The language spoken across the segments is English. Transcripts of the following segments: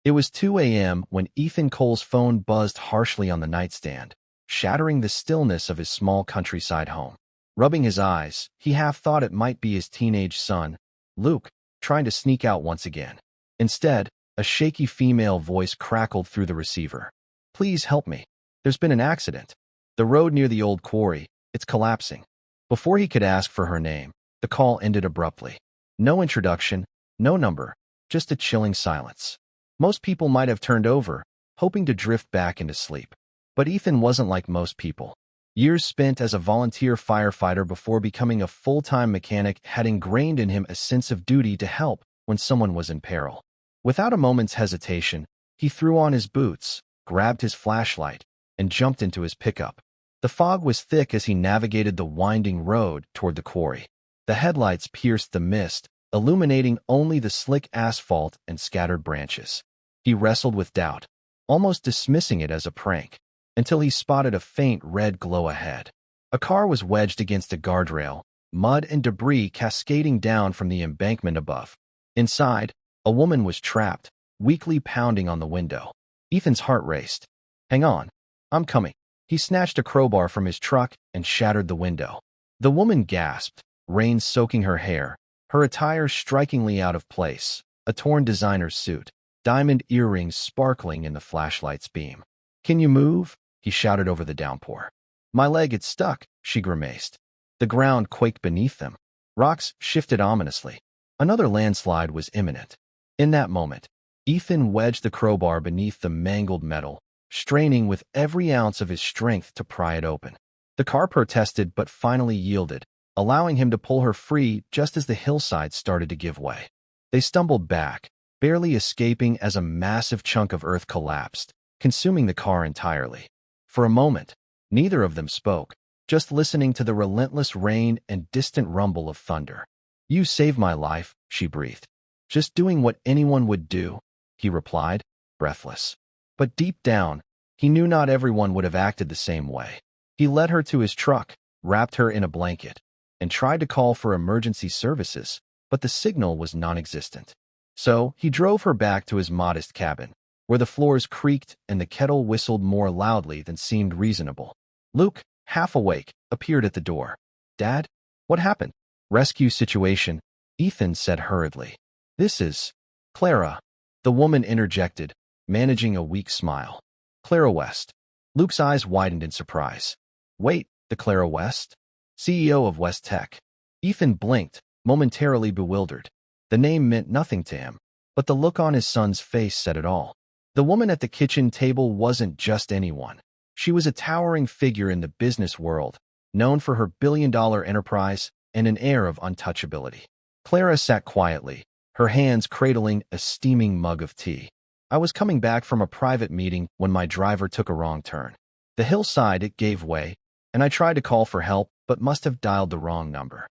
It was 2 a.m. when Ethan Cole's phone buzzed harshly on the nightstand, shattering the stillness of his small countryside home. Rubbing his eyes, he half thought it might be his teenage son, Luke, trying to sneak out once again. Instead, a shaky female voice crackled through the receiver. "Please help me. There's been an accident. The road near the old quarry, it's collapsing." Before he could ask for her name, the call ended abruptly. No introduction, no number, just a chilling silence. Most people might have turned over, hoping to drift back into sleep. But Ethan wasn't like most people. Years spent as a volunteer firefighter before becoming a full-time mechanic had ingrained in him a sense of duty to help when someone was in peril. Without a moment's hesitation, he threw on his boots, grabbed his flashlight, and jumped into his pickup. The fog was thick as he navigated the winding road toward the quarry. The headlights pierced the mist, illuminating only the slick asphalt and scattered branches. He wrestled with doubt, almost dismissing it as a prank, until he spotted a faint red glow ahead. A car was wedged against a guardrail, mud and debris cascading down from the embankment above. Inside, a woman was trapped, weakly pounding on the window. Ethan's heart raced. "Hang on. I'm coming." He snatched a crowbar from his truck and shattered the window. The woman gasped, rain soaking her hair, her attire strikingly out of place, a torn designer suit, diamond earrings sparkling in the flashlight's beam. "Can you move?" he shouted over the downpour. "My leg is stuck," she grimaced. The ground quaked beneath them. Rocks shifted ominously. Another landslide was imminent. In that moment, Ethan wedged the crowbar beneath the mangled metal, straining with every ounce of his strength to pry it open. The car protested but finally yielded, allowing him to pull her free just as the hillside started to give way. They stumbled back, barely escaping as a massive chunk of earth collapsed, consuming the car entirely. For a moment, neither of them spoke, just listening to the relentless rain and distant rumble of thunder. "You saved my life," she breathed. "Just doing what anyone would do," he replied, breathless. But deep down, he knew not everyone would have acted the same way. He led her to his truck, wrapped her in a blanket, and tried to call for emergency services, but the signal was non-existent. So he drove her back to his modest cabin, where the floors creaked and the kettle whistled more loudly than seemed reasonable. Luke, half awake, appeared at the door. "Dad? What happened?" "Rescue situation," Ethan said hurriedly. "This is Clara," the woman interjected, managing a weak smile. "Clara West." Luke's eyes widened in surprise. "Wait, the Clara West? CEO of West Tech." Ethan blinked, momentarily bewildered. The name meant nothing to him, but the look on his son's face said it all. The woman at the kitchen table wasn't just anyone. She was a towering figure in the business world, known for her billion-dollar enterprise and an air of untouchability. Clara sat quietly, her hands cradling a steaming mug of tea. "I was coming back from a private meeting when my driver took a wrong turn. The hillside, it gave way, and I tried to call for help but must have dialed the wrong number."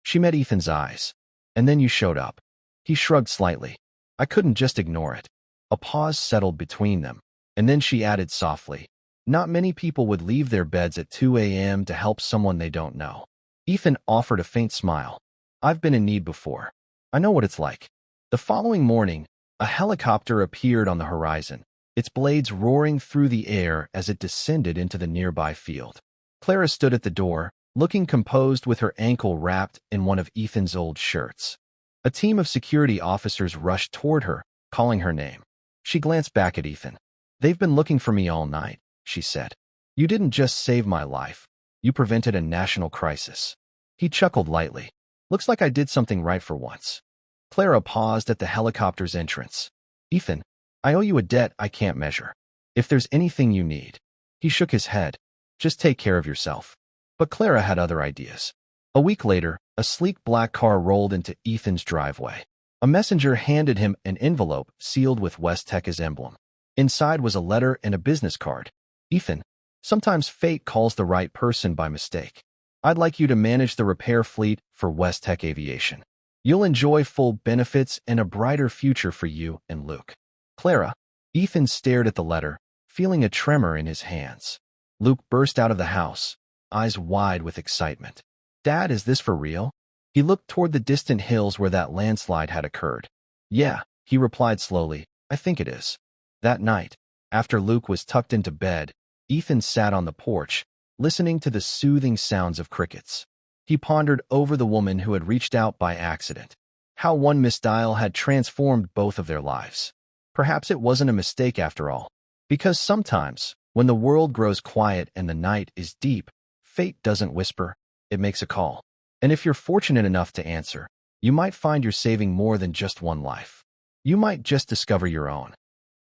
She met Ethan's eyes. "And then you showed up." He shrugged slightly. "I couldn't just ignore it." A pause settled between them, and then she added softly, "Not many people would leave their beds at 2 a.m. to help someone they don't know." Ethan offered a faint smile. "I've been in need before. I know what it's like." The following morning, a helicopter appeared on the horizon, its blades roaring through the air as it descended into the nearby field. Clara stood at the door, looking composed with her ankle wrapped in one of Ethan's old shirts. A team of security officers rushed toward her, calling her name. She glanced back at Ethan. "They've been looking for me all night," she said. "You didn't just save my life. You prevented a national crisis." He chuckled lightly. "Looks like I did something right for once." Clara paused at the helicopter's entrance. "Ethan, I owe you a debt I can't measure. If there's anything you need." He shook his head. "Just take care of yourself." But Clara had other ideas. A week later, a sleek black car rolled into Ethan's driveway. A messenger handed him an envelope sealed with West Tech's emblem. Inside was a letter and a business card. "Ethan, sometimes fate calls the right person by mistake. I'd like you to manage the repair fleet for West Tech Aviation. You'll enjoy full benefits and a brighter future for you and Luke." "Clara." Ethan stared at the letter, feeling a tremor in his hands. Luke burst out of the house, eyes wide with excitement. "Dad, is this for real?" He looked toward the distant hills where that landslide had occurred. "Yeah," he replied slowly. I think it is. That night, after Luke was tucked into bed, Ethan sat on the porch, listening to the soothing sounds of crickets. He pondered over the woman who had reached out by accident. How one misdial had transformed both of their lives. Perhaps it wasn't a mistake after all. Because sometimes, when the world grows quiet and the night is deep, fate doesn't whisper, it makes a call. And if you're fortunate enough to answer, you might find you're saving more than just one life. You might just discover your own.